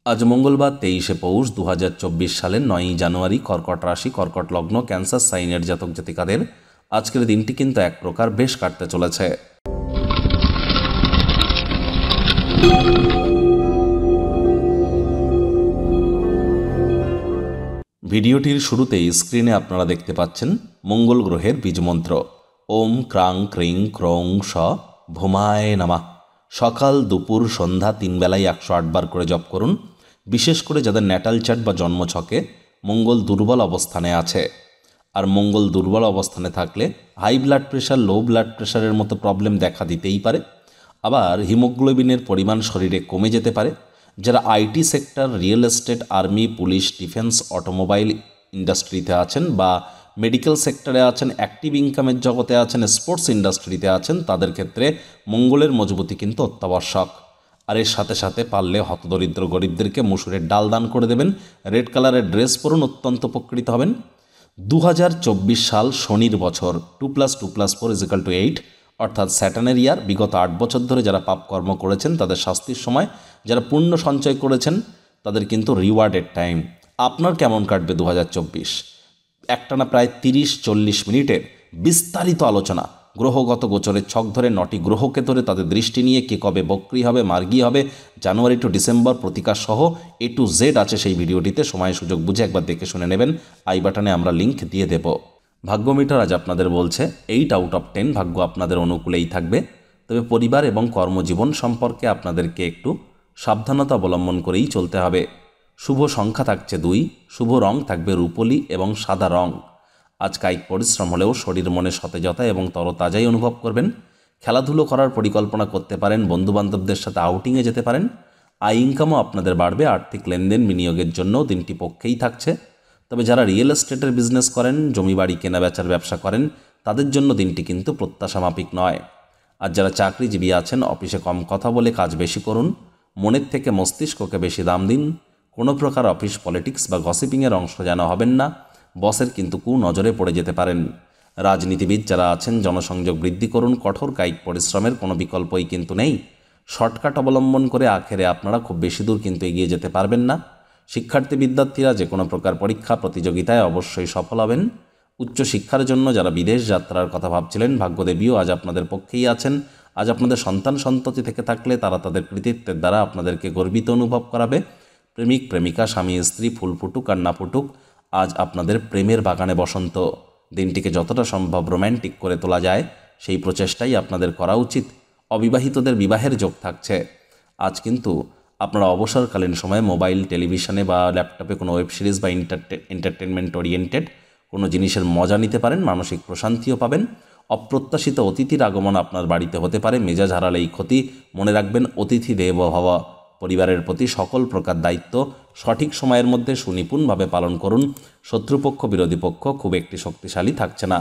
আজ মঙ্গলবার 23শে পৌষ 2024 সালের 9ই জানুয়ারি। কর্কট রাশি, কর্কট লগ্ন, ক্যান্সার সাইনের জাতক জাতিকাদের আজকের দিনটি কিন্তু এক প্রকার বেশ কাটতে চলেছে। ভিডিওটির শুরুতেই স্ক্রিনে আপনারা দেখতে পাচ্ছেন মঙ্গল গ্রহের বীজমন্ত্র ওম ক্রাং ক্রিং ক্রৌং স ভূমায় নামা। সকাল দুপুর সন্ধ্যা 3 বেলায় 108 বার করে জপ করুন। বিশেষ করে যাদের ন্যাটাল চার্ট বা জন্মছকে মঙ্গল দুর্বল অবস্থানে আছে, আর মঙ্গল দুর্বল অবস্থানে থাকলে high blood pressure, low blood প্রেশারের মতো প্রবলেম দেখা দিতেই পারে। আবার হিমোগ্লোবিনের পরিমাণ শরীরে কমে যেতে পারে। যারা IT sector, real estate, army, police, defence, automobile ইন্ডাস্ট্রিতে আছেন বা মেডিকেল সেক্টরে আছেন, অ্যাক্টিভ ইনকামের জগতে আছেন, স্পোর্টস ইন্ডাস্ট্রিতে আছেন, তাদের ক্ষেত্রে মঙ্গলের মজবুতি কিন্তু অত্যাবশ্যক। আর এর সাথে সাথে পারলে হতদরিদ্র গরিবদেরকে মসুরের ডাল দান করে দেবেন। রেড কালারের ড্রেস পরুন, অত্যন্ত উপকৃত হবেন। 2024 সাল শনির বছর, 2+2+4 = 8, অর্থাৎ স্যাটার্নের ইয়ার। বিগত 8 বছর ধরে যারা পাপকর্ম করেছেন তাদের শাস্তির সময়, যারা পুণ্য সঞ্চয় করেছেন তাদের কিন্তু রিওয়ার্ডের টাইম। আপনার কেমন কাটবে 2024? একটানা প্রায় 30-40 মিনিটের বিস্তারিত আলোচনা, গ্রহগত গোচরের ছক ধরে 9টি গ্রহকে ধরে তাদের দৃষ্টি নিয়ে কে কবে বক্রী হবে, মার্গী হবে, জানুয়ারি টু ডিসেম্বর প্রতিকার সহ A to Z আছে সেই ভিডিওটিতে। সময় সুযোগ বুঝে একবার দেখে শুনে নেবেন। আই বাটনে আমরা লিঙ্ক দিয়ে দেব। ভাগ্য মিটার আজ আপনাদের বলছে 8 আউট অফ 10 ভাগ্য আপনাদের অনুকূলেই থাকবে। তবে পরিবার এবং কর্মজীবন সম্পর্কে আপনাদেরকে একটু সাবধানতা অবলম্বন করেই চলতে হবে। শুভ সংখ্যা থাকছে 2, শুভ রং থাকবে রূপলি এবং সাদা রং। আজ কায়িক পরিশ্রম হলেও শরীর মনে সতেজতা এবং তরতাজাই অনুভব করবেন। খেলাধুলো করার পরিকল্পনা করতে পারেন, বন্ধুবান্ধবদের সাথে আউটিংয়ে যেতে পারেন। আয় ইনকামও আপনাদের বাড়বে। আর্থিক লেনদেন, বিনিয়োগের জন্য দিনটি পক্ষেই থাকছে। তবে যারা রিয়েল এস্টেটের বিজনেস করেন, জমি বাড়ি কেনা বেচার ব্যবসা করেন, তাদের জন্য দিনটি কিন্তু প্রত্যাশামাফিক নয়। আর যারা চাকরিজীবী আছেন, অফিসে কম কথা বলে কাজ বেশি করুন। মনের থেকে মস্তিষ্ককে বেশি দাম দিন। কোনো প্রকার অফিস পলিটিক্স বা গসিপিংয়ের অংশ যেন হবেন না। বসের কিন্তু নজরে পড়ে যেতে পারেন। রাজনীতিবিদ যারা আছেন, জনসংযোগ বৃদ্ধি করুন। কঠোর কায়িক পরিশ্রমের কোনো বিকল্পই কিন্তু নেই। শর্টকাট অবলম্বন করে আখেরে আপনারা খুব বেশি দূর কিন্তু এগিয়ে যেতে পারবেন না। শিক্ষার্থী বিদ্যার্থীরা যে কোনো প্রকার পরীক্ষা প্রতিযোগিতায় অবশ্যই সফল হবেন। উচ্চশিক্ষার জন্য যারা বিদেশ যাত্রার কথা ভাবছিলেন, ভাগ্যদেবীও আজ আপনাদের পক্ষেই আছেন। আজ আপনাদের সন্তান সন্ততি থেকে থাকলে তারা তাদের কৃতিত্বের দ্বারা আপনাদেরকে গর্বিত অনুভব করাবে। প্রেমিক প্রেমিকা, স্বামী স্ত্রী, ফুল ফুটুক আর না ফুটুক, আজ আপনাদের প্রেমের বাগানে বসন্ত। দিনটিকে যতটা সম্ভব রোম্যান্টিক করে তোলা যায় সেই প্রচেষ্টাই আপনাদের করা উচিত। অবিবাহিতদের বিবাহের যোগ থাকছে। আজ কিন্তু আপনারা অবসরকালীন সময়ে মোবাইল, টেলিভিশনে বা ল্যাপটপে কোনো ওয়েব সিরিজ বা এন্টারটেনমেন্ট ওরিয়েন্টেড কোনো জিনিসের মজা নিতে পারেন। মানসিক প্রশান্তিও পাবেন। অপ্রত্যাশিত অতিথির আগমন আপনার বাড়িতে হতে পারে। মেজাজ হারালেই ক্ষতি। মনে রাখবেন, অতিথি দেব ভব। পরিবারের প্রতি সকল প্রকার দায়িত্ব সঠিক সময়ের মধ্যে সুনিপুণভাবে পালন করুন। শত্রুপক্ষ, বিরোধী পক্ষ খুব একটি শক্তিশালী থাকছে না।